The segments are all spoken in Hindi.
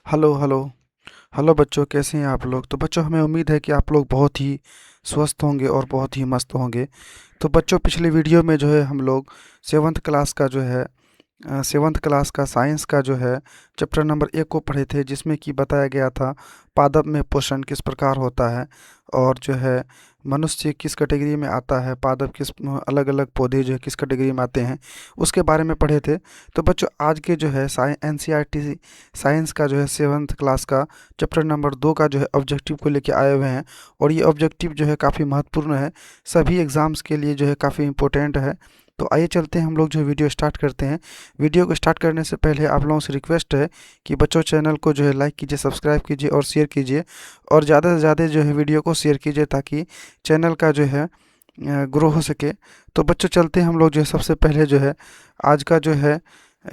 Hello hello. हेलो बच्चों, कैसे हैं आप लोग? तो बच्चों, हमें उम्मीद है कि आप लोग बहुत ही स्वस्थ होंगे और बहुत ही मस्त होंगे। तो बच्चों, पिछले वीडियो में जो है हम लोग सेवन्थ क्लास का जो है सेवन्थ क्लास का साइंस का जो है चैप्टर नंबर 1 को पढ़े थे, जिसमें कि बताया गया था पादप में पोषण किस प्रकार होता है और जो है मनुष्य किस कैटेगरी में आता है, पादप किस अलग अलग पौधे जो है किस कैटेगरी में आते हैं, उसके बारे में पढ़े थे। तो बच्चों, आज के जो है एनसीईआरटी साइंस का जो है सेवन्थ क्लास का चैप्टर नंबर 2 का जो है ऑब्जेक्टिव को लेके आए हुए हैं। और ये ऑब्जेक्टिव जो है काफ़ी महत्वपूर्ण है, सभी एग्ज़ाम्स के लिए जो है काफ़ी इंपॉर्टेंट है। तो आइए चलते हैं, हम लोग जो वीडियो स्टार्ट करते हैं। वीडियो को स्टार्ट करने से पहले आप लोगों से रिक्वेस्ट है कि बच्चों, चैनल को जो है लाइक कीजिए, सब्सक्राइब कीजिए और शेयर कीजिए, और ज़्यादा से ज़्यादा जो है वीडियो को शेयर कीजिए ताकि चैनल का जो है ग्रो हो सके। तो बच्चों, चलते हैं हम लोग जो है सबसे पहले जो है आज का जो है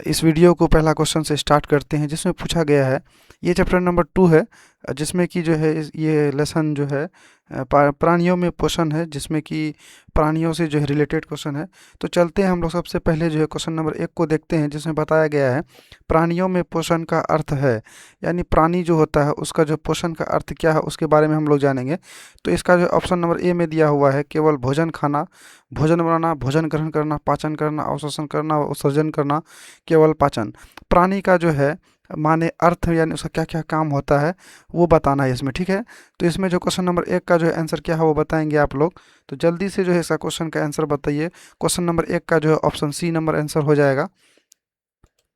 इस वीडियो को पहला क्वेश्चन से स्टार्ट करते हैं, जिसमें पूछा गया है, ये चैप्टर नंबर 2 है, जिसमें कि जो है ये लेसन जो है प्राणियों में पोषण है, जिसमें कि प्राणियों से जो है रिलेटेड क्वेश्चन है। तो चलते हैं हम लोग सबसे पहले जो है क्वेश्चन नंबर 1 को देखते हैं, जिसमें बताया गया है प्राणियों में पोषण का अर्थ है, यानी प्राणी जो होता है उसका जो पोषण का अर्थ क्या है उसके बारे में हम लोग जानेंगे। तो इसका जो ऑप्शन नंबर ए में दिया हुआ है, केवल भोजन खाना, भोजन बनाना, भोजन ग्रहण करना, पाचन करना, अवशोषण करना, उत्सर्जन करना, केवल पाचन। प्राणी का जो है माने अर्थ, यानी उसका क्या क्या काम होता है वो बताना है इसमें, ठीक है। तो इसमें जो क्वेश्चन नंबर 1 का जो है आंसर क्या है वो बताएंगे आप लोग। तो जल्दी से जो है इसका क्वेश्चन का आंसर बताइए। क्वेश्चन नंबर 1 का जो है ऑप्शन सी नंबर आंसर हो जाएगा,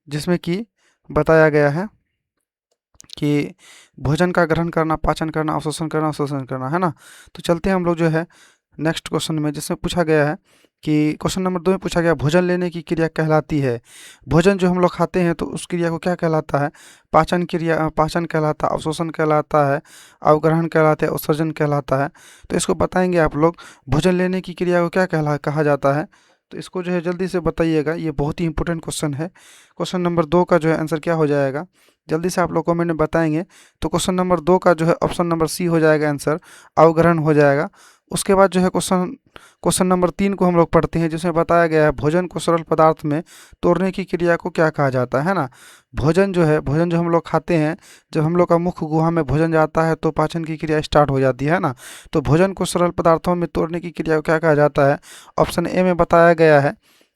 जिसमें कि बताया गया है कि भोजन का ग्रहण करना, पाचन करना, अवशोषण करना, अवशोषण करना, है ना। तो चलते हैं हम लोग जो है नेक्स्ट क्वेश्चन में, जिसमें पूछा गया है कि क्वेश्चन नंबर 2 में पूछा गया भोजन लेने की क्रिया कहलाती है। भोजन जो हम लोग खाते हैं तो उस क्रिया को क्या कहलाता है? पाचन क्रिया, पाचन कहलाता है, अवशोषण कहलाता है, अवग्रहण कहलाता है, उत्सर्जन कहलाता है। तो इसको बताएंगे आप लोग, भोजन लेने की क्रिया को क्या कहा जाता है। तो इसको जो है जल्दी से बताइएगा, ये बहुत ही इंपॉर्टेंट क्वेश्चन है। क्वेश्चन नंबर 2 का जो है आंसर क्या हो जाएगा, जल्दी से आप लोग कमेंट में बताएंगे। तो क्वेश्चन नंबर 2 का जो है ऑप्शन नंबर सी हो जाएगा आंसर, अवग्रहण हो जाएगा। उसके बाद जो है क्वेश्चन क्वेश्चन नंबर 3 को हम लोग पढ़ते हैं, जिसमें बताया गया है भोजन को सरल पदार्थ में तोड़ने की क्रिया को क्या कहा जाता है ना। भोजन जो है, भोजन जो हम लोग खाते हैं, जब हम लोग का मुख गुहा में भोजन जाता है तो पाचन की क्रिया स्टार्ट हो जाती है ना। तो भोजन को सरल पदार्थों में तोड़ने की क्रिया को क्या कहा जाता है? ऑप्शन ए में बताया गया है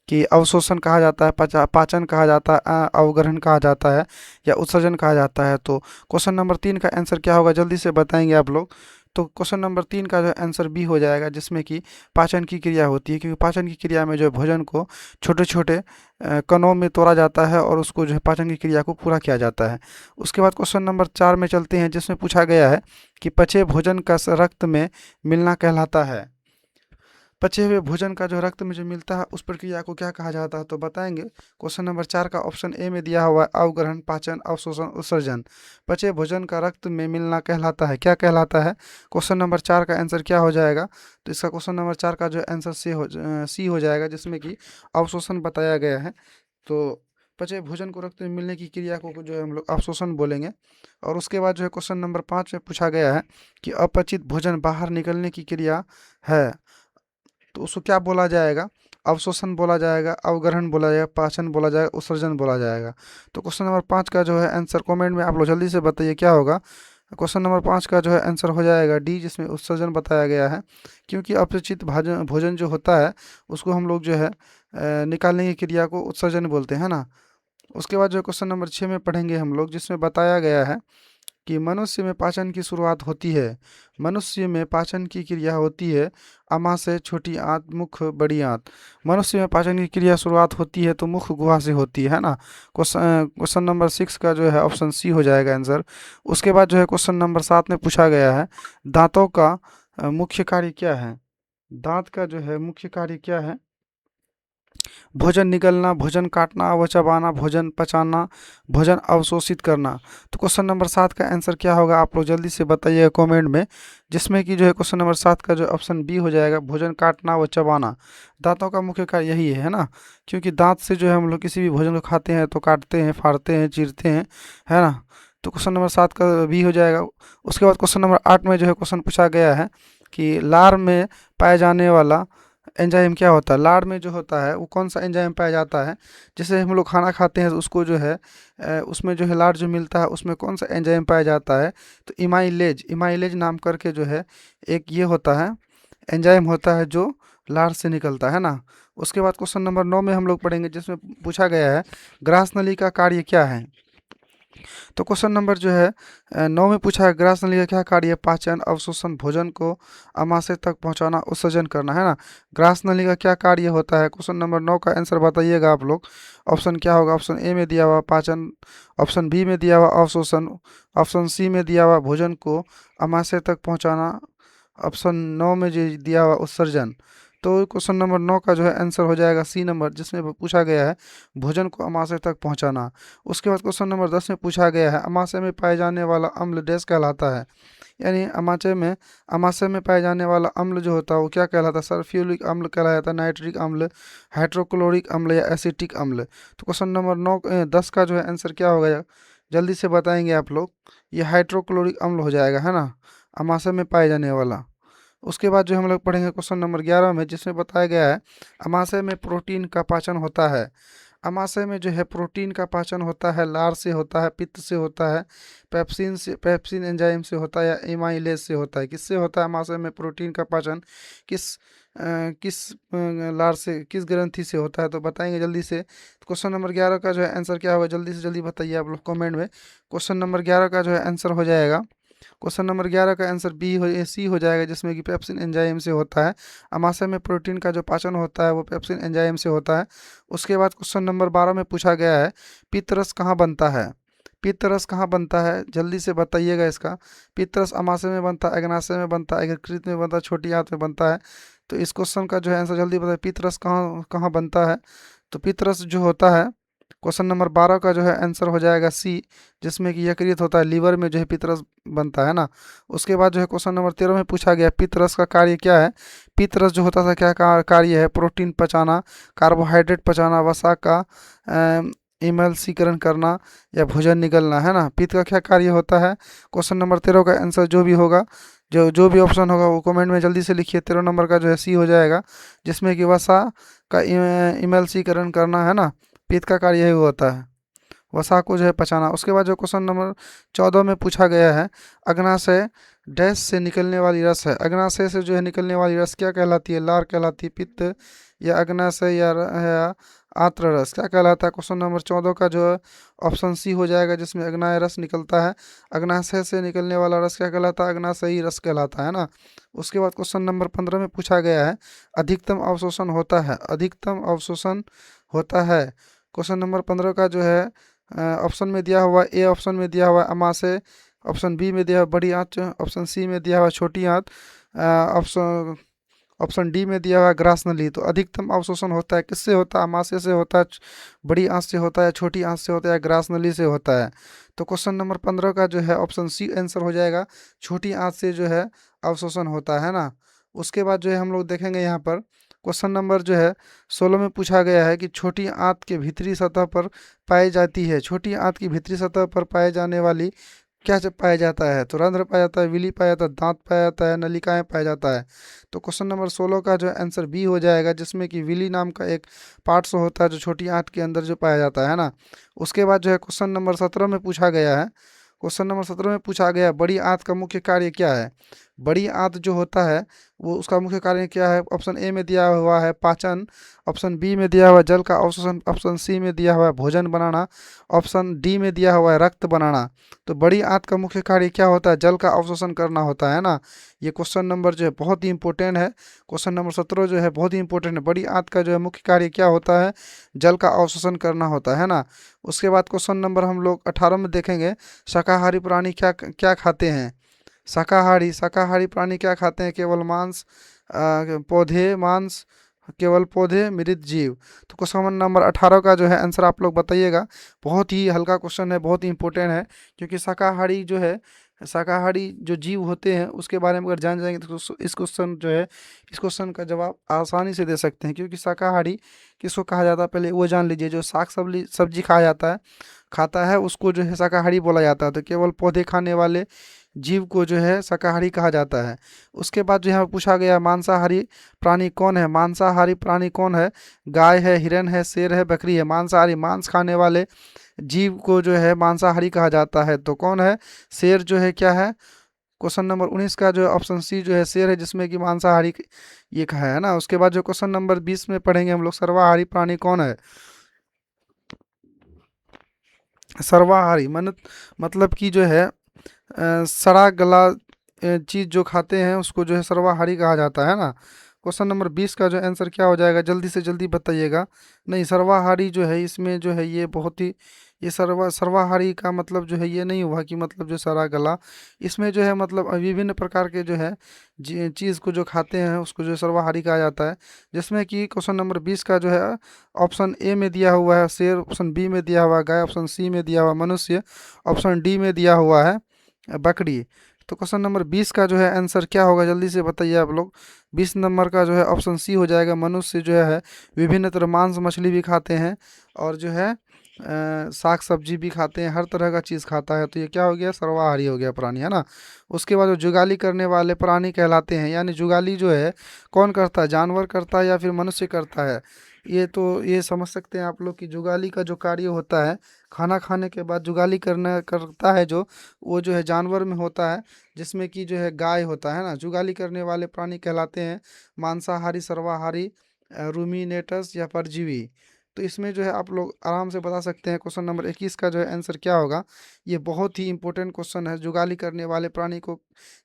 कि अवशोषण कहा जाता है, पाचन कहा जाता है, अवग्रहण कहा जाता है, या उत्सर्जन कहा जाता है। तो क्वेश्चन नंबर 3 का आंसर क्या होगा, जल्दी से बताएंगे आप लोग। तो क्वेश्चन नंबर 3 का जो आंसर बी हो जाएगा, जिसमें कि पाचन की क्रिया होती है, क्योंकि पाचन की क्रिया में जो है भोजन को छोटे छोटे कणों में तोड़ा जाता है और उसको जो है पाचन की क्रिया को पूरा किया जाता है। उसके बाद क्वेश्चन नंबर 4 में चलते हैं, जिसमें पूछा गया है कि पचे भोजन का रक्त में मिलना कहलाता है। पचे हुए भोजन का जो रक्त में जो मिलता है उस प्रक्रिया को क्या कहा जाता है, तो बताएंगे। क्वेश्चन नंबर 4 का ऑप्शन ए में दिया हुआ है, अवग्रहण, पाचन, अवशोषण, उत्सर्जन। पचे भोजन का रक्त में मिलना कहलाता है, क्या कहलाता है? क्वेश्चन नंबर 4 का आंसर क्या हो जाएगा? तो इसका क्वेश्चन नंबर 4 का जो आंसर सी हो जाएगा, जिसमें कि अवशोषण बताया गया है। तो पचे भोजन को रक्त में मिलने की क्रिया को जो है हम लोग अवशोषण बोलेंगे। और उसके बाद जो है क्वेश्चन नंबर 5 में पूछा गया है कि अपचित भोजन बाहर निकलने की क्रिया है, तो उसको क्या बोला जाएगा? अवशोषण बोला जाएगा, अवग्रहण बोला जाएगा, पाचन बोला जाएगा, उत्सर्जन बोला जाएगा। तो क्वेश्चन नंबर 5 का जो है आंसर कमेंट में आप लोग जल्दी से बताइए क्या होगा। क्वेश्चन नंबर 5 का जो है आंसर हो जाएगा डी, जिसमें उत्सर्जन बताया गया है, क्योंकि अपचित भोजन भोजन जो होता है उसको हम लोग जो है निकालने की क्रिया को उत्सर्जन बोलते हैं ना। उसके बाद जो क्वेश्चन नंबर 6 में पढ़ेंगे हम लोग, जिसमें बताया गया है कि मनुष्य में पाचन की शुरुआत होती है। मनुष्य में पाचन की क्रिया होती है अमाशय, छोटी आंत, मुख, बड़ी आंत। मनुष्य में पाचन की क्रिया शुरुआत होती है तो मुख गुहा से होती है ना। क्वेश्चन नंबर 6 का जो है ऑप्शन सी हो जाएगा आंसर। उसके बाद जो है क्वेश्चन नंबर 7 में पूछा गया है दांतों का मुख्य कार्य क्या है। दांत का जो है मुख्य कार्य क्या है? भोजन निगलना, भोजन काटना व चबाना, भोजन पचाना, भोजन अवशोषित करना। तो क्वेश्चन नंबर 7 का आंसर क्या होगा, आप लोग जल्दी से बताइएगा कमेंट में, जिसमें कि जो है क्वेश्चन नंबर 7 का जो ऑप्शन बी हो जाएगा, भोजन काटना व चबाना। दांतों का मुख्य कार्य यही है ना, क्योंकि दांत से जो है हम लोग किसी भी भोजन को खाते हैं तो काटते हैं, फाड़ते हैं, चीरते हैं, है ना। तो क्वेश्चन नंबर 7 का बी हो जाएगा। उसके बाद क्वेश्चन नंबर 8 में जो है क्वेश्चन पूछा गया है कि लार में पाए जाने वाला एंजाइम क्या होता है, लार में जो होता है वो कौन सा एंजाइम पाया जाता है। जैसे हम लोग खाना खाते हैं तो उसको जो है उसमें जो है लार जो मिलता है उसमें कौन सा एंजाइम पाया जाता है, तो इमाइलेज, इमाइलेज नाम करके जो है एक ये होता है एंजाइम होता है जो लार से निकलता है ना। उसके बाद क्वेश्चन नंबर 9 में हम लोग पढ़ेंगे जिसमें पूछा गया है ग्रास नली का कार्य क्या है। तो क्वेश्चन नंबर जो है 9 में पूछा है ग्रास नली का क्या कार्य है, पाचन, अवशोषण, भोजन को आमाशय तक पहुंचाना, उत्सर्जन करना, है ना। ग्रास नली का क्या कार्य होता है, क्वेश्चन नंबर 9 का आंसर बताइएगा आप लोग। ऑप्शन क्या होगा, ऑप्शन ए में दिया हुआ पाचन, ऑप्शन बी में दिया हुआ अवशोषण, ऑप्शन सी में दिया हुआ भोजन को आमाशय तक पहुंचाना, ऑप्शन 9 में जो दिया हुआ उत्सर्जन। तो क्वेश्चन नंबर 9 का जो है आंसर हो जाएगा सी नंबर, जिसमें पूछा गया है भोजन को आमाशय तक पहुंचाना। उसके बाद क्वेश्चन नंबर 10 में पूछा गया है अमाशय में पाए जाने वाला अम्ल डैश कहलाता है। यानी अमाशय में पाए जाने वाला अम्ल जो होता है वो क्या कहलाता है, सल्फ्यूरिक अम्ल कहलाता है, नाइट्रिक अम्ल, हाइड्रोक्लोरिक अम्ल या एसिटिक अम्ल। तो क्वेश्चन नंबर 10 का जो है आंसर क्या होगा, जल्दी से बताएंगे आप लोग। ये हाइड्रोक्लोरिक अम्ल हो जाएगा, है ना, अमाशय में पाए जाने वाला। उसके बाद जो हम लोग पढ़ेंगे क्वेश्चन नंबर 11 में, जिसमें बताया गया है अमाशय में प्रोटीन का पाचन होता है। अमाशय में जो है प्रोटीन का पाचन होता है, लार से होता है, पित्त से होता है, पेप्सिन एंजाइम से होता है या एमाइलेज से होता है। किससे होता है अमाशय में प्रोटीन का पाचन, किस लार से, किस ग्रंथि से होता है, तो बताएंगे जल्दी से। क्वेश्चन नंबर 11 का जो है आंसर क्या होगा, जल्दी से जल्दी बताइए आप लोग कमेंट में। क्वेश्चन नंबर 11 का जो है आंसर हो जाएगा, क्वेश्चन नंबर 11 का आंसर सी हो जाएगा, जिसमें कि पेप्सिन एंजाइम से होता है। अमाशय में प्रोटीन का जो पाचन होता है वो पेप्सिन एंजाइम से होता है। उसके बाद क्वेश्चन नंबर 12 में पूछा गया है पित्तरस कहाँ बनता है। पित्तरस कहाँ बनता है, जल्दी से बताइएगा इसका। पित्तरस अमाशय में बनता है, अग्नाशय में बनता है, यकृत में बनता है, छोटी आंत में बनता है। तो इस क्वेश्चन का जो है आंसर जल्दी बताइए, पित्तरस कहाँ कहाँ बनता है। तो पित्तरस जो होता है क्वेश्चन नंबर 12 का जो है आंसर हो जाएगा सी, जिसमें कि यकृत होता है, लीवर में जो है पित्तरस बनता है ना। उसके बाद जो है क्वेश्चन नंबर 13 में पूछा गया पित्तरस का कार्य क्या है। पित्तरस जो होता था क्या कार्य है, प्रोटीन पचाना, कार्बोहाइड्रेट पचाना, वसा का इमल्सीकरण करना या भोजन निगलना, है ना। पित्त का क्या कार्य होता है, क्वेश्चन नंबर 13 का आंसर जो भी होगा, जो भी ऑप्शन होगा वो कमेंट में जल्दी से लिखिए। 13 नंबर का जो है सी हो जाएगा, जिसमें कि वसा का इमल्सीकरण करना, है ना। पित्त का कार्य यही होता है, वसा को जो है पचाना। उसके बाद जो क्वेश्चन नंबर 14 में पूछा गया है अग्नाशय डैश से निकलने वाली रस है। अग्नाशय से जो है निकलने वाली रस क्या कहलाती है, लार कहलाती है, पित्त या अग्नाशय या आत्र रस क्या कहलाता है। क्वेश्चन नंबर 14 का जो है ऑप्शन सी हो जाएगा, जिसमें अग्नाय रस निकलता है। अग्नाशय से निकलने वाला रस क्या कहलाता है, अग्नाशयी रस कहलाता है ना। उसके बाद क्वेश्चन नंबर 15 में पूछा गया है अधिकतम अवशोषण होता है, अधिकतम अवशोषण होता है। क्वेश्चन नंबर 15 का जो है ऑप्शन में दिया हुआ, ए ऑप्शन में दिया हुआ अमाशय, ऑप्शन बी में दिया हुआ बड़ी आंत, ऑप्शन सी में दिया हुआ छोटी आंत, ऑप्शन ऑप्शन डी में दिया हुआ ग्रास नली। तो अधिकतम अवशोषण होता है किससे होता है, अमाशय से होता है, बड़ी आंत से होता है, छोटी आंत से होता है, ग्रास नली से होता है। तो क्वेश्चन नंबर 15 का जो है ऑप्शन सी आंसर हो जाएगा, छोटी आंत से जो है अवशोषण होता है ना। उसके बाद जो है हम लोग देखेंगे यहाँ पर क्वेश्चन नंबर जो है 16 में पूछा गया है कि छोटी आंत के भीतरी सतह पर पाई जाती है, छोटी आंत की भीतरी सतह पर पाए जाने वाली क्या से पाया जाता है, तो रंध्र पाया जाता है, विली पाया जाता है, दांत पाया जाता है, नलिकाएं पाया जाता है। तो क्वेश्चन नंबर 16 का जो आंसर बी हो जाएगा, जिसमें कि विली नाम का एक पार्ट्स होता है जो छोटी आंत के अंदर जो पाया जाता है ना। उसके बाद जो है क्वेश्चन नंबर 17 में पूछा गया है, क्वेश्चन नंबर 17 में पूछा गया बड़ी आंत का मुख्य कार्य क्या है। बड़ी आंत जो होता है वो उसका मुख्य कार्य क्या है, ऑप्शन ए में दिया हुआ है पाचन, ऑप्शन बी में दिया हुआ है जल का अवशोषण, ऑप्शन सी में दिया हुआ है भोजन बनाना, ऑप्शन डी में दिया हुआ है रक्त बनाना। तो बड़ी आंत का मुख्य कार्य क्या होता है, जल का अवशोषण करना होता है ना। ये क्वेश्चन नंबर जो है बहुत ही इंपॉर्टेंट है, क्वेश्चन नंबर 17 जो है बहुत ही इंपॉर्टेंट है। बड़ी आंत का जो है मुख्य कार्य क्या होता है, जल का अवशोषण करना होता है ना। उसके बाद क्वेश्चन नंबर हम लोग 18 में देखेंगे शाकाहारी प्राणी क्या क्या खाते हैं। शाकाहारी शाकाहारी प्राणी क्या खाते हैं, केवल मांस, पौधे, मांस, केवल पौधे, मृत जीव। तो क्वेश्चन नंबर 18 का जो है आंसर आप लोग बताइएगा। बहुत ही हल्का क्वेश्चन है, बहुत ही इंपॉर्टेंट है, क्योंकि शाकाहारी जो है, शाकाहारी जो जीव होते हैं उसके बारे में अगर जान जाएंगे तो इस क्वेश्चन जो है, इस क्वेश्चन का जवाब आसानी से दे सकते हैं। क्योंकि शाकाहारी किसको कहा जाता है, पहले वो जान लीजिए। जो साग सब्जी सब्जी खाया जाता है, खाता है, उसको जो है शाकाहारी बोला जाता है। तो केवल पौधे खाने वाले जीव को जो है शाकाहारी कहा जाता है। उसके बाद जो यहाँ पूछा गया मांसाहारी प्राणी कौन है। मांसाहारी प्राणी कौन है? गाय है, हिरन है, शेर है, बकरी है। मांसाहारी मांस खाने वाले जीव को जो है मांसाहारी कहा जाता है। तो कौन है? शेर जो है क्या है? क्वेश्चन नंबर 19 का जो है ऑप्शन सी जो है शेर है, जिसमें कि मांसाहारी ये कहा है ना। उसके बाद जो क्वेश्चन नंबर 20 में पढ़ेंगे हम लोग, सर्वाहारी प्राणी कौन है। सर्वाहारी मतलब कि जो है सड़ा गला चीज़ जो खाते हैं उसको जो है सर्वाहारी कहा जाता है ना। क्वेश्चन नंबर 20 का जो आंसर क्या हो जाएगा, जल्दी से जल्दी बताइएगा। नहीं, सर्वाहारी जो है इसमें जो है ये बहुत ही, ये सर्वाहारी का मतलब जो है ये नहीं हुआ कि मतलब जो सड़ा गला, इसमें जो है मतलब विभिन्न प्रकार के जो है चीज़ को जो खाते हैं उसको जो सर्वाहारी कहा जाता है। जिसमें कि क्वेश्चन नंबर 20 का जो है ऑप्शन ए में दिया हुआ है शेर, ऑप्शन बी में दिया हुआ है गाय, ऑप्शन सी में दिया हुआ है मनुष्य, ऑप्शन डी में दिया हुआ है बकरी। तो क्वेश्चन नंबर 20 का जो है आंसर क्या होगा, जल्दी से बताइए आप लोग। 20 नंबर का जो है ऑप्शन सी हो जाएगा। मनुष्य जो है विभिन्न तरह मांस मछली भी खाते हैं और जो है साग सब्जी भी खाते हैं, हर तरह का चीज़ खाता है। तो ये क्या हो गया, सर्वाहारी हो गया प्राणी, है ना। उसके बाद जो जुगाली करने वाले प्राणी कहलाते हैं, यानी जुगाली जो है कौन करता है, जानवर करता है या फिर मनुष्य करता है। ये तो ये समझ सकते हैं आप लोग कि जुगाली का जो कार्य होता है, खाना खाने के बाद जुगाली करना करता है जो, वो जो है जानवर में होता है, जिसमें कि जो है गाय होता है ना। जुगाली करने वाले प्राणी कहलाते हैं मांसाहारी, सर्वाहारी, रूमिनेटस या परजीवी। तो इसमें जो है आप लोग आराम से बता सकते हैं। क्वेश्चन नंबर 21 का जो है आंसर क्या होगा। ये बहुत ही इंपॉर्टेंट क्वेश्चन है, जुगाली करने वाले प्राणी को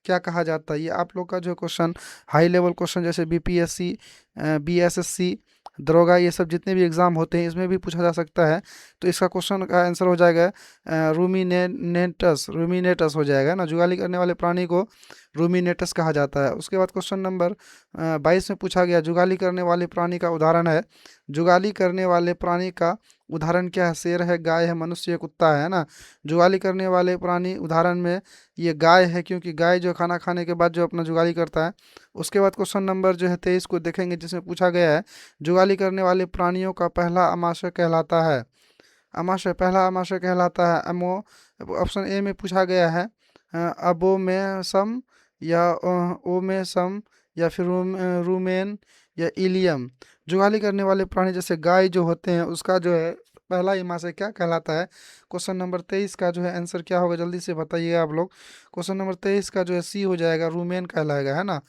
क्या कहा जाता है। ये आप लोग का जो क्वेश्चन हाई लेवल क्वेश्चन जैसे बीपीएससी, बीएसएससी, दरोगा, ये सब जितने भी एग्ज़ाम होते हैं इसमें भी पूछा जा सकता है। तो इसका क्वेश्चन का आंसर हो जाएगा रूमिनेटस हो जाएगा ना। जुगाली करने वाले प्राणी को रूमिनेटस कहा जाता है। उसके बाद क्वेश्चन नंबर 22 में पूछा गया जुगाली करने वाले प्राणी का उदाहरण है। जुगाली करने वाले प्राणी का उदाहरण क्या है? शेर है, गाय है, मनुष्य है, कुत्ता है ना। जुगाली करने वाले प्राणी उदाहरण में ये गाय है, क्योंकि गाय जो खाना खाने के बाद जो अपना जुगाली करता है। उसके बाद क्वेश्चन नंबर जो है 23 को देखेंगे, जिसमें पूछा गया है जुगाली करने वाले प्राणियों का पहला आमाशय कहलाता है। आमाशय, पहला आमाशय कहलाता है अमो। ऑप्शन ए में पूछा गया है अबोमेसम या ओमेसम या फिर रूमेन या इलियम। जुगाली करने वाले प्राणी जैसे गाय जो होते हैं उसका जो है पहला आमाशय क्या कहलाता है। क्वेश्चन नंबर 23 का जो है आंसर क्या होगा, जल्दी से बताइएगा आप लोग। क्वेश्चन नंबर 23 का जो है सी हो जाएगा, रूमेन कहलाएगा, है ना।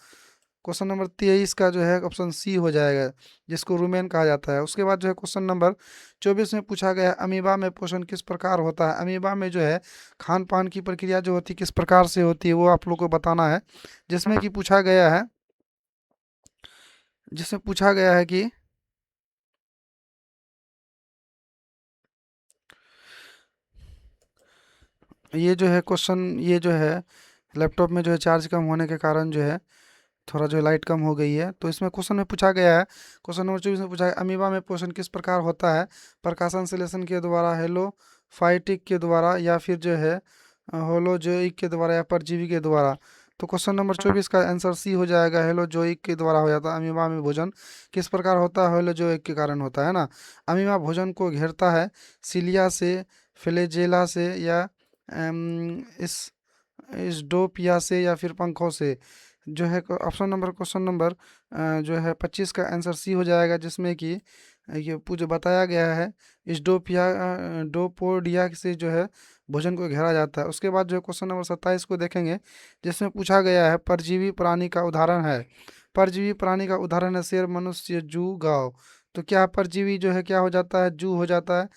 क्वेश्चन नंबर 23 का जो है ऑप्शन सी हो जाएगा, जिसको रूमेन कहा जाता है। उसके बाद जो है क्वेश्चन नंबर 24 में पूछा गया है अमीबा में पोषण किस प्रकार होता है। अमीबा में जो है खान पान की प्रक्रिया जो होती है किस प्रकार से होती है, वो आप लोग को बताना है। जिसमें कि पूछा गया है, जिसमें पूछा गया है कि ये जो है क्वेश्चन, ये जो है लैपटॉप में जो है चार्ज कम होने के कारण जो है थोड़ा जो लाइट कम हो गई है। तो इसमें क्वेश्चन में पूछा गया है, क्वेश्चन नंबर 24 में पूछा है अमीबा में पोषण किस प्रकार होता है। प्रकाश संश्लेषण के द्वारा, हेलोफाइटिक के द्वारा, या फिर जो है होलोजोइक के द्वारा, या परजीवी के द्वारा। तो क्वेश्चन नंबर 24 का आंसर सी हो जाएगा, हेलोजोइक के द्वारा हो जाता है। अमीबा में भोजन किस प्रकार होता है, हेलोजोइक के कारण होता है ना। अमीबा भोजन को घेरता है सिलिया से, फ्लैजेला से, या इस डोपिया से, या फिर पंखों से। जो है ऑप्शन नंबर, क्वेश्चन नंबर जो है 25 का आंसर सी हो जाएगा, जिसमें कि ये पूछ बताया गया है इस डोपोडिया से जो है भोजन को घेरा जाता है। उसके बाद जो है क्वेश्चन नंबर 27 को देखेंगे, जिसमें पूछा गया है परजीवी प्राणी का उदाहरण है। परजीवी प्राणी का उदाहरण है शेर, मनुष्य, जू, गाय। तो क्या परजीवी जो है क्या हो जाता है, जू हो जाता है।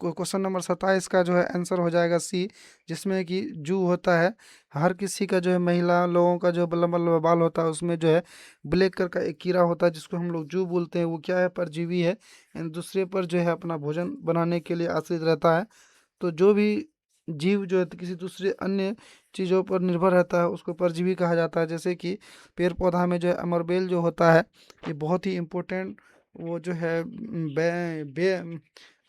क्वेश्चन नंबर 27 का जो है आंसर हो जाएगा सी, जिसमें कि जू होता है। हर किसी का जो है महिला लोगों का जो लंबा लंबा बाल होता है उसमें जो है ब्लैक कलर का एक कीड़ा होता है, जिसको हम लोग जू बोलते हैं। वो क्या है, परजीवी है। दूसरे पर जो है अपना भोजन बनाने के लिए आश्रित रहता है। तो जो भी जीव जो है किसी दूसरे अन्य चीज़ों पर निर्भर रहता है उसको परजीवी कहा जाता है। जैसे कि पेड़ पौधा में जो है अमरबेल जो होता है, ये बहुत ही इम्पोर्टेंट, वो जो है बे, बे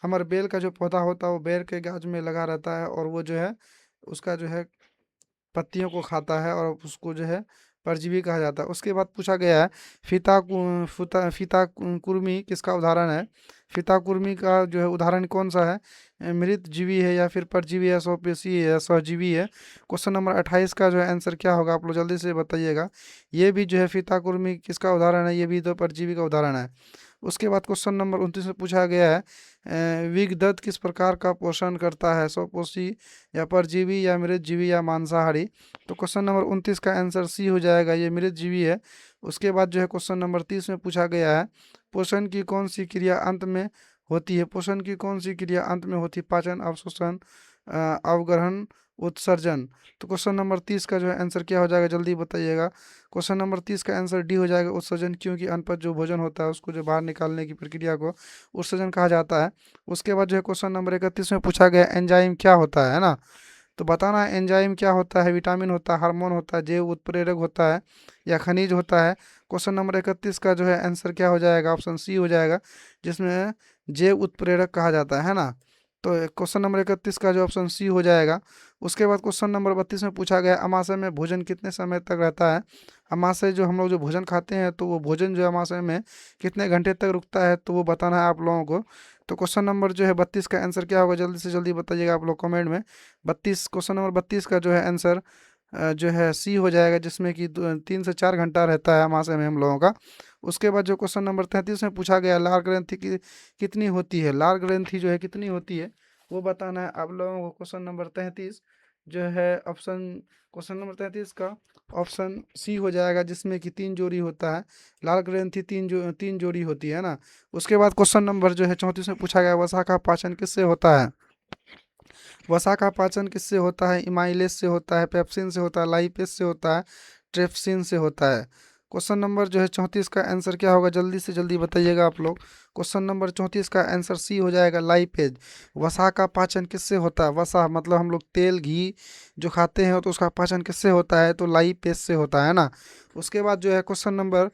अमरबेल का जो पौधा होता है वो बेर के गाछ में लगा रहता है, और वो जो है उसका जो है पत्तियों को खाता है और उसको जो है परजीवी कहा जाता है। उसके बाद पूछा गया है फीता कुर्मी किसका उदाहरण है। फीता कुर्मी का जो है उदाहरण कौन सा है, मृत जीवी है या फिर परजीवी है, स्वपेशी है या सहजीवी है। क्वेश्चन नंबर 28 का जो है आंसर क्या होगा, आप लोग जल्दी से बताइएगा। ये भी जो है फीता कुर्मी किसका उदाहरण है, ये भी तो परजीवी का उदाहरण है। उसके बाद क्वेश्चन नंबर 29 में पूछा गया है विगदत्त किस प्रकार का पोषण करता है, स्वपोषी या परजीवी या मृतजीवी या मांसाहारी। तो क्वेश्चन नंबर 29 का आंसर सी हो जाएगा, ये मृतजीवी है। उसके बाद जो है क्वेश्चन नंबर 30 में पूछा गया है पोषण की कौन सी क्रिया अंत में होती है। पोषण की कौन सी क्रिया अंत में होती है, पाचन, अवशोषण, अवग्रहण, उत्सर्जन। तो क्वेश्चन नंबर 30 का जो है आंसर क्या हो जाएगा, जल्दी बताइएगा। क्वेश्चन नंबर 30 का आंसर डी हो जाएगा, उत्सर्जन, क्योंकि अन्न पर जो भोजन होता है उसको जो बाहर निकालने की प्रक्रिया को उत्सर्जन कहा जाता है। उसके बाद जो है क्वेश्चन नंबर 31 में पूछा गया एंजाइम क्या होता है ना। तो बताना है एंजाइम क्या होता है, विटामिन होता है, हार्मोन होता है, जैव उत्प्रेरक होता है या खनिज होता है। क्वेश्चन नंबर 31 का जो है आंसर क्या हो जाएगा, ऑप्शन सी हो जाएगा, जिसमें जैव उत्प्रेरक कहा जाता है ना। तो क्वेश्चन नंबर 31 का जो ऑप्शन सी हो जाएगा। उसके बाद क्वेश्चन नंबर 32 में पूछा गया अमाशय में भोजन कितने समय तक रहता है। अमाशय जो हम लोग जो भोजन खाते हैं तो वो भोजन जो है अमाशय में कितने घंटे तक रुकता है, तो वो बताना है आप लोगों को। तो क्वेश्चन नंबर जो है 32 का आंसर क्या होगा, जल्दी से जल्दी बताइएगा आप लोग कमेंट में। 32 क्वेश्चन नंबर 32 का जो है आंसर जो है सी हो जाएगा, जिसमें कि 3 से 4 घंटा रहता है अमाशय में हम लोगों का। उसके बाद जो क्वेश्चन नंबर 33 में पूछा गया लार ग्रंथि की कितनी होती है, लार ग्रंथि जो है कितनी होती है वो बताना है आप लोगों को। क्वेश्चन नंबर 33 जो है ऑप्शन क्वेश्चन नंबर 33 का ऑप्शन सी हो जाएगा, जिसमें कि 3 जोड़ी होता है। लाल ग्रंथि 3 जोड़ी होती है ना। उसके बाद क्वेश्चन नंबर जो है 34 में पूछा गया वसा का पाचन किससे होता है। वसा का पाचन किससे होता है, इमाइलेस से होता है, पेप्सिन से होता है, लाइपेस से होता है, ट्रिप्सिन से होता है। क्वेश्चन नंबर जो है 34 का आंसर क्या होगा, जल्दी से जल्दी बताइएगा आप लोग। क्वेश्चन नंबर 34 का आंसर सी हो जाएगा, लाइपेज। वसा का पाचन किससे होता है, वसा मतलब हम लोग तेल घी जो खाते हैं तो उसका पाचन किससे होता है, तो लाइपेज से होता है ना। उसके बाद जो है क्वेश्चन नंबर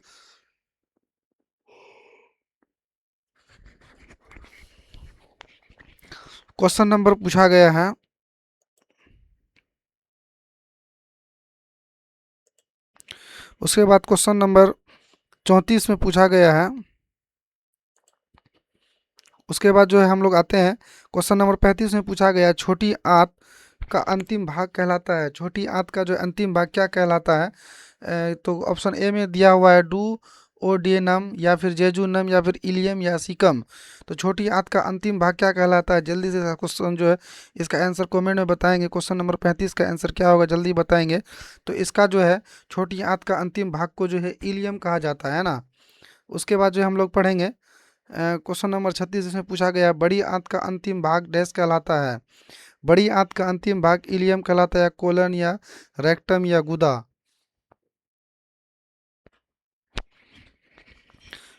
पूछा गया है। उसके बाद क्वेश्चन नंबर 34 में पूछा गया है। उसके बाद जो है हम लोग आते हैं क्वेश्चन नंबर 35 में पूछा गया छोटी आंत का अंतिम भाग कहलाता है। छोटी आंत का जो अंतिम भाग क्या कहलाता है, तो ऑप्शन ए में दिया हुआ है डू ओडियनम या फिर जेजुनम या फिर इलियम या सिकम। तो छोटी आंत का अंतिम भाग क्या कहलाता है, जल्दी से क्वेश्चन जो है इसका आंसर कमेंट में बताएंगे। क्वेश्चन नंबर 35 का आंसर क्या होगा, जल्दी बताएंगे। तो इसका जो है छोटी आंत का अंतिम भाग को जो है इलियम कहा जाता है ना। उसके बाद जो हम लोग पढ़ेंगे क्वेश्चन नंबर 36, इसमें पूछा गया बड़ी आंत का अंतिम भाग डैश कहलाता है। बड़ी आंत का अंतिम भाग इलियम कहलाता है, या कोलन या रेक्टम या गुदा।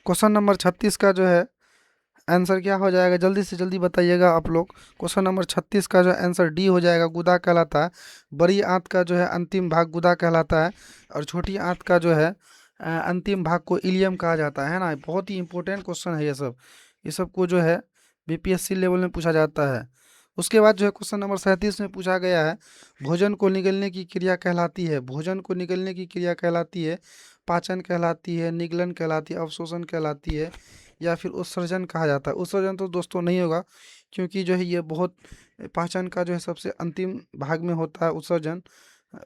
क्वेश्चन नंबर 36 का जो है आंसर क्या हो जाएगा, जल्दी से जल्दी बताइएगा आप लोग। क्वेश्चन नंबर 36 का जो आंसर डी हो जाएगा, गुदा कहलाता है। बड़ी आंत का जो है अंतिम भाग गुदा कहलाता है, और छोटी आंत का जो है अंतिम भाग को इलियम कहा जाता है ना। बहुत ही इंपॉर्टेंट क्वेश्चन है ये सब को जो है बीपीएससी लेवल में पूछा जाता है। उसके बाद जो है क्वेश्चन नंबर 37 में पूछा गया है भोजन को निगलने की क्रिया कहलाती है। भोजन को निगलने की क्रिया कहलाती है, पाचन कहलाती है, निगलन कहलाती है, अवशोषण कहलाती है, या फिर उत्सर्जन कहा जाता है। उत्सर्जन तो दोस्तों नहीं होगा, क्योंकि जो है ये बहुत पाचन का जो है सबसे अंतिम भाग में होता है उत्सर्जन।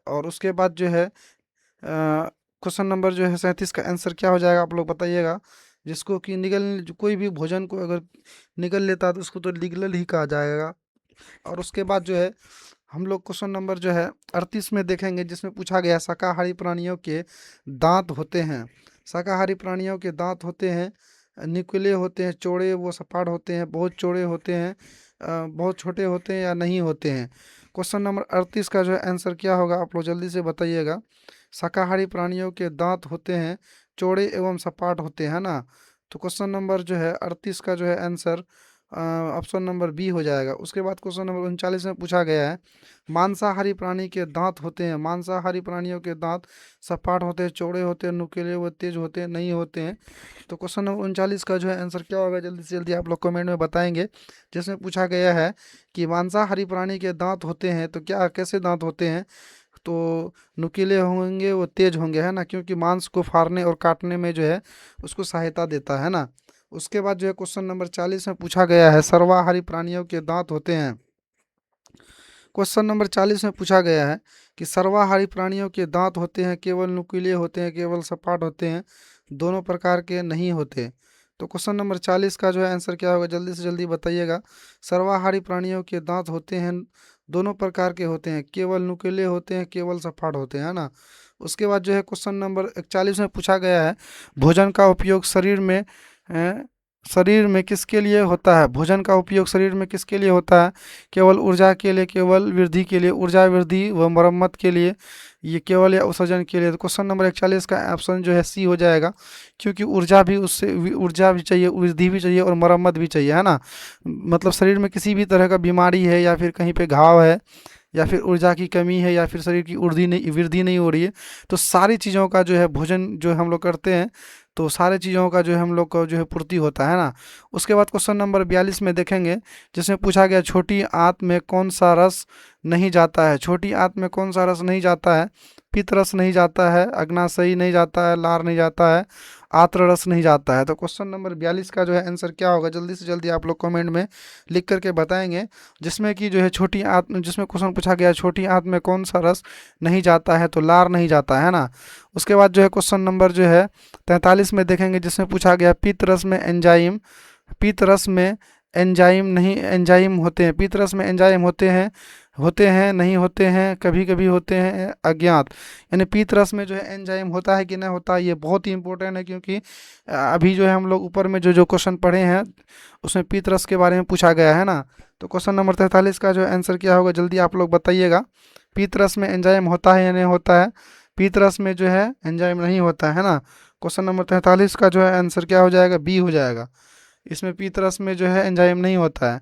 और उसके बाद जो है क्वेश्चन नंबर जो है 37 का आंसर क्या हो जाएगा, आप लोग बताइएगा। जिसको कि कोई भी भोजन को अगर निगल लेता है तो उसको तो निगलल ही कहा जाएगा। और उसके बाद जो है हम लोग क्वेश्चन नंबर जो है 38 में देखेंगे, जिसमें पूछा गया शाकाहारी प्राणियों के दांत होते हैं। शाकाहारी प्राणियों के दांत होते हैं, निकले होते हैं, चौड़े वो सपाट होते हैं, बहुत चौड़े होते हैं, बहुत छोटे होते हैं या नहीं होते हैं। क्वेश्चन नंबर 38 का जो है आंसर क्या होगा, आप लोग जल्दी से बताइएगा। शाकाहारी प्राणियों के दांत होते हैं, चौड़े एवं सपाट होते हैं ना। तो क्वेश्चन नंबर जो है 38 का जो है आंसर ऑप्शन नंबर बी हो जाएगा। उसके बाद क्वेश्चन नंबर 39 में पूछा गया है मांसाहारी प्राणी के दांत होते हैं। मांसाहारी प्राणियों के दांत सपाट होते हैं, चौड़े होते हैं, नुकीले व तेज होते हैं, नहीं होते हैं। तो क्वेश्चन नंबर 39 का जो है आंसर क्या होगा, जल्दी से जल्दी आप लोग कमेंट में बताएंगे। जिसमें पूछा गया है कि मांसाहारी प्राणी के दांत होते हैं तो क्या कैसे दांत होते हैं, तो नुकीले होंगे वो तेज होंगे, है ना, क्योंकि मांस को फाड़ने और काटने में जो है उसको सहायता देता है ना। उसके बाद जो है क्वेश्चन नंबर 40 में पूछा गया है, सर्वाहारी प्राणियों के दांत होते हैं। क्वेश्चन नंबर 40 में पूछा गया है कि सर्वाहारी प्राणियों के दांत होते हैं, केवल नुकीले होते हैं, केवल सपाट होते हैं, दोनों प्रकार के नहीं होते। तो क्वेश्चन नंबर 40 का जो है आंसर क्या होगा, जल्दी से जल्दी बताइएगा। सर्वाहारी प्राणियों के दांत होते हैं, दोनों प्रकार के होते हैं, केवल नुकीले होते हैं, केवल सपाट होते हैं, है ना। उसके बाद जो है क्वेश्चन नंबर 41 में पूछा गया है, भोजन का उपयोग शरीर में किसके लिए होता है। भोजन का उपयोग शरीर में किसके लिए होता है, केवल ऊर्जा के लिए, केवल वृद्धि के लिए, ऊर्जा वृद्धि व मरम्मत के लिए, ये केवल या उत्सर्जन के लिए। तो क्वेश्चन नंबर 41 का ऑप्शन जो है सी हो जाएगा, क्योंकि ऊर्जा भी उससे ऊर्जा भी चाहिए, वृद्धि भी चाहिए और मरम्मत भी चाहिए, है ना। मतलब शरीर में किसी भी तरह का बीमारी है या फिर कहीं पे घाव है या फिर ऊर्जा की कमी है या फिर शरीर की वृद्धि नहीं हो रही है, तो सारी चीज़ों का जो है भोजन जो हम लोग करते हैं, तो सारे चीज़ों का जो है हम लोग को जो है पूर्ति होता है ना। उसके बाद क्वेश्चन नंबर 42 में देखेंगे, जिसमें पूछा गया छोटी आंत में कौन सा रस नहीं जाता है। छोटी आंत में कौन सा रस नहीं जाता है, पित्त रस नहीं जाता है, अग्नाशयी नहीं जाता है, लार नहीं जाता है, आत्र रस नहीं जाता है। तो क्वेश्चन नंबर 42 का जो है आंसर क्या होगा, जल्दी से जल्दी आप लोग कमेंट में लिख करके बताएंगे। जिसमें कि जो है छोटी आंत, जिसमें क्वेश्चन पूछा गया छोटी आंत में कौन सा रस नहीं जाता है, तो लार नहीं जाता है ना। उसके बाद जो है क्वेश्चन नंबर जो है 43 में देखेंगे, जिसमें पूछा गया पित्त रस में एंजाइम, पित्त रस में एंजाइम नहीं, एंजाइम होते हैं, पित्त रस में एंजाइम होते हैं नहीं होते हैं, कभी कभी होते हैं, अज्ञात। यानी पित्त रस में जो है एंजाइम होता है कि नहीं होता है, ये बहुत ही इंपॉर्टेंट है, क्योंकि अभी जो है हम लोग ऊपर में जो जो क्वेश्चन पढ़े हैं उसमें पित्त रस के बारे में पूछा गया है ना। तो क्वेश्चन नंबर 43 का जो है आंसर क्या होगा, जल्दी आप लोग बताइएगा। पित्त रस में एंजाइम होता है या नहीं होता है, पित्त रस में जो है एंजाइम नहीं होता है ना। क्वेश्चन नंबर 43 का जो है आंसर क्या हो जाएगा, बी हो जाएगा। इसमें पित्त रस में जो है एंजाइम नहीं होता है।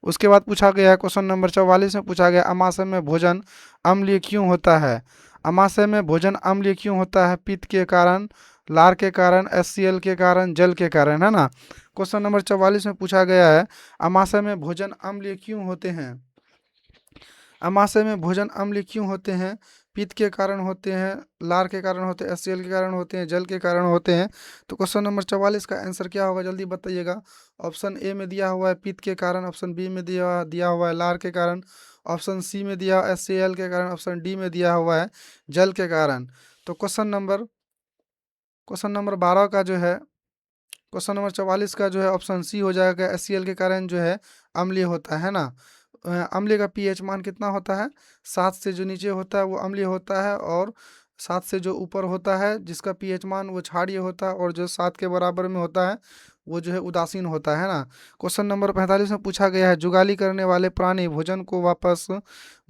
उसके बाद पूछा गया है क्वेश्चन नंबर 44 में पूछा गया, अमाशय में भोजन अम्लीय क्यों होता है। अमाशय में भोजन अम्लीय क्यों होता है, पित्त के कारण, लार के कारण, HCl के कारण, जल के कारण, है ना। क्वेश्चन नंबर 44 में पूछा गया है, अमाशय में भोजन अम्लीय क्यों होते हैं। अमाशय में भोजन अम्ल क्यों होते हैं, पित्त के कारण होते हैं, लार के कारण होते हैं, HCl के कारण होते हैं, जल के कारण होते हैं। तो क्वेश्चन नंबर 44 का आंसर क्या होगा, जल्दी बताइएगा। ऑप्शन ए में दिया हुआ है पित्त के कारण, ऑप्शन बी में दिया हुआ है लार के कारण, ऑप्शन सी में दिया HCl के कारण, ऑप्शन डी में दिया हुआ है जल के कारण। तो क्वेश्चन नंबर 12 का जो है, क्वेश्चन नंबर 44 का जो है ऑप्शन सी हो जाएगा, HCl के कारण जो है अम्लीय होता है ना। अम्लीय का पीएच मान कितना होता है, 7 से जो नीचे होता है वो अम्लीय होता है, और 7 से जो ऊपर होता है जिसका पीएच मान वो क्षारीय होता है, और जो 7 के बराबर में होता है वो जो है उदासीन होता है ना। क्वेश्चन नंबर 45 में पूछा गया है, जुगाली करने वाले प्राणी भोजन को वापस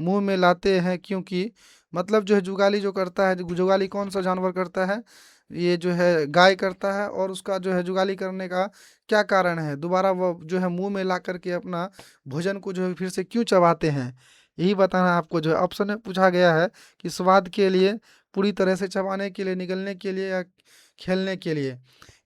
मुंह में लाते हैं क्योंकि। मतलब जो है जुगाली जो करता है, जुगाली कौन सा जानवर करता है, ये जो है गाय करता है, और उसका जो है जुगाली करने का क्या कारण है, दोबारा वो जो है मुंह में ला करके अपना भोजन को जो है फिर से क्यों चबाते हैं, यही बताना है आपको। जो है ऑप्शन में पूछा गया है कि स्वाद के लिए, पूरी तरह से चबाने के लिए, निगलने के लिए, या खेलने के लिए।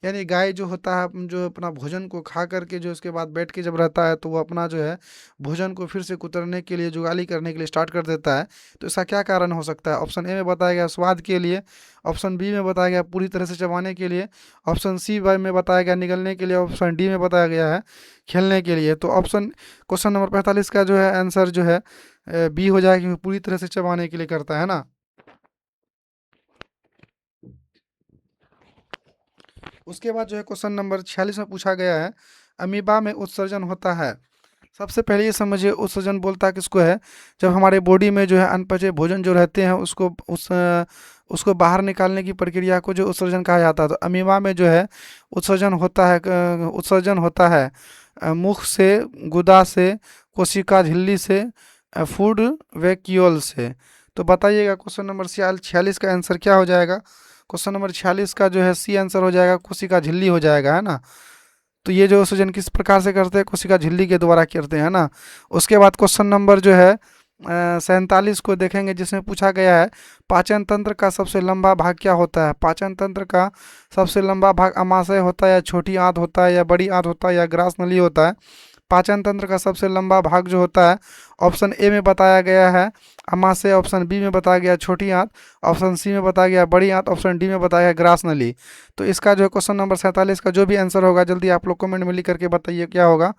यानी गाय जो होता है जो अपना भोजन को खा करके जो उसके बाद बैठ के जब रहता है, तो वो अपना जो है भोजन को फिर से कुतरने के लिए, जुगाली करने के लिए स्टार्ट कर देता है। तो इसका क्या कारण हो सकता है, ऑप्शन ए में बताया गया स्वाद के लिए, ऑप्शन बी में बताया गया पूरी तरह से चबाने के लिए, ऑप्शन सी में बताया गया निगलने के लिए, ऑप्शन डी में बताया गया है खेलने के लिए। तो ऑप्शन क्वेश्चन नंबर 45 का जो है आंसर जो है बी हो जाएगा, क्योंकि पूरी तरह से चबाने के लिए करता है ना। उसके बाद जो है क्वेश्चन नंबर 46 में पूछा गया है, अमीबा में उत्सर्जन होता है। सबसे पहले ये समझिए उत्सर्जन बोलता किसको है, जब हमारे बॉडी में जो है अनपचे भोजन जो रहते हैं उसको बाहर निकालने की प्रक्रिया को जो उत्सर्जन कहा जाता है। तो अमीबा में जो है उत्सर्जन होता है मुख से, गुदा से, कोशिका झिल्ली से, फूड वैक्यूल से। तो बताइएगा क्वेश्चन नंबर 46 का आंसर क्या हो जाएगा। क्वेश्चन नंबर 46 का जो है सी आंसर हो जाएगा, कोशिका झिल्ली हो जाएगा, है ना। तो ये जो उत्सर्जन किस प्रकार से करते हैं, कोशिका झिल्ली के द्वारा करते हैं ना। उसके बाद क्वेश्चन नंबर जो है 47 को देखेंगे, जिसमें पूछा गया है, पाचन तंत्र का सबसे लंबा भाग क्या होता है। पाचन तंत्र का सबसे लंबा भाग अमाशय होता है, या छोटी आंत होता है, या बड़ी आंत होता है, या ग्रास नली होता है। पाचन तंत्र का सबसे लंबा भाग जो होता है ऑप्शन ए में बताया गया है अमाशय, ऑप्शन बी में बताया गया छोटी आंत, ऑप्शन सी में बताया गया बड़ी आंत, ऑप्शन डी में बताया गया ग्रास नली। तो इसका जो है क्वेश्चन नंबर 47 का जो भी आंसर होगा जल्दी आप लोग कमेंट में लिख करके बताइए क्या होगा।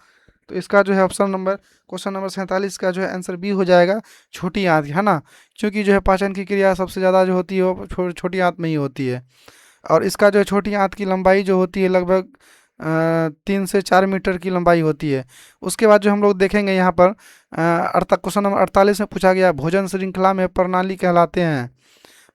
तो इसका जो है ऑप्शन नंबर क्वेश्चन नंबर 47 का जो है आंसर बी हो जाएगा, छोटी आंत, है ना। क्योंकि जो है पाचन की क्रिया सबसे ज़्यादा जो होती है वो छोटी आंत में ही होती है। और इसका जो है छोटी आंत की लंबाई जो होती है लगभग 3 से 4 मीटर की लंबाई होती है। उसके बाद जो हम लोग देखेंगे यहाँ पर क्वेश्चन नंबर 48 में पूछा गया भोजन श्रृंखला में प्रणाली कहलाते हैं,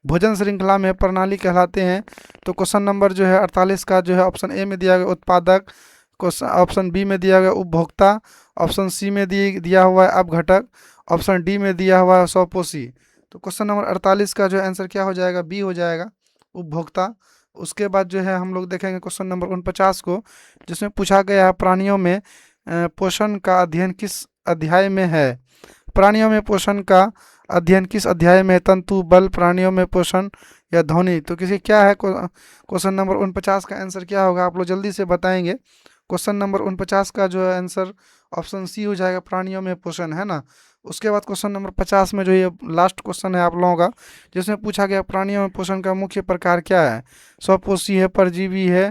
भोजन श्रृंखला में प्रणाली कहलाते हैं। तो क्वेश्चन नंबर जो है 48 का जो है ऑप्शन ए में दिया गया उत्पादक, ऑप्शन बी में दिया गया उपभोक्ता, ऑप्शन सी में दिया हुआ है अपघटक, ऑप्शन डी में दिया हुआ है स्वपोषी। तो क्वेश्चन नंबर 48 का जो है आंसर क्या हो जाएगा, बी हो जाएगा, उपभोक्ता। उसके बाद जो है हम लोग देखेंगे क्वेश्चन नंबर 49 को, जिसमें पूछा गया है प्राणियों में पोषण का अध्ययन किस अध्याय में है। प्राणियों में पोषण का अध्ययन किस अध्याय में, तंतु बल, प्राणियों में पोषण या ध्वनि। तो किसी क्या है क्वेश्चन नंबर 49 का आंसर क्या होगा, आप लोग जल्दी से बताएंगे। क्वेश्चन नंबर 49 का जो है आंसर ऑप्शन सी हो जाएगा, प्राणियों में पोषण, है ना। उसके बाद क्वेश्चन नंबर 50 में जो ये लास्ट क्वेश्चन है आप लोगों का, जिसमें पूछा गया प्राणियों में पोषण का मुख्य प्रकार क्या है, स्वपोषी है, परजीवी है,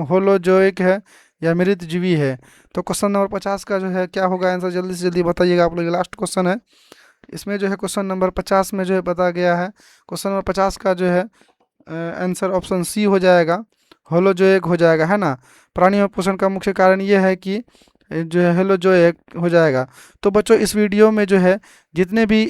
होलोजोइक है या मृतजीवी है। तो क्वेश्चन नंबर 50 का जो है क्या होगा आंसर, जल्दी से जल्दी बताइएगा आप लोग। लास्ट क्वेश्चन है, इसमें जो है क्वेश्चन नंबर 50 में जो है बताया गया है, क्वेश्चन नंबर 50 का जो है आंसर ऑप्शन सी हो जाएगा, होलोजोइक हो जाएगा, है ना। प्राणियों में पोषण का मुख्य कारण ये है कि जो है होलोजोइक हो जाएगा। तो बच्चों इस वीडियो में जो है जितने भी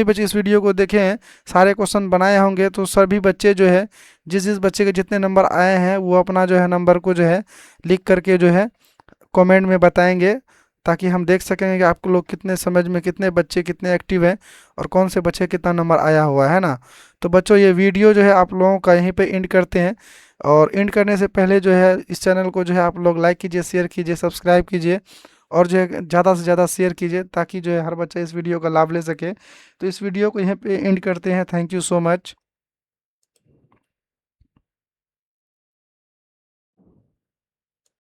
बच्चे इस वीडियो को देखे हैं सारे क्वेश्चन बनाए होंगे। तो सभी बच्चे जो है जिस बच्चे के जितने नंबर आए हैं वो अपना जो है नंबर को जो है लिख करके जो है कमेंट में बताएंगे, ताकि हम देख सकेंगे कि आपको लोग कितने समझ में, कितने बच्चे कितने एक्टिव हैं और कौन से बच्चे कितना नंबर आया हुआ है ना। तो बच्चों ये वीडियो जो है आप लोगों का यहीं पे एंड करते हैं, और एंड करने से पहले जो है इस चैनल को जो है आप लोग लाइक कीजिए, शेयर कीजिए, सब्सक्राइब कीजिए और जो है ज़्यादा से ज़्यादा शेयर कीजिए, ताकि जो है हर बच्चा इस वीडियो का लाभ ले सके। तो इस वीडियो को यहीं पे एंड करते हैं। Thank you so much.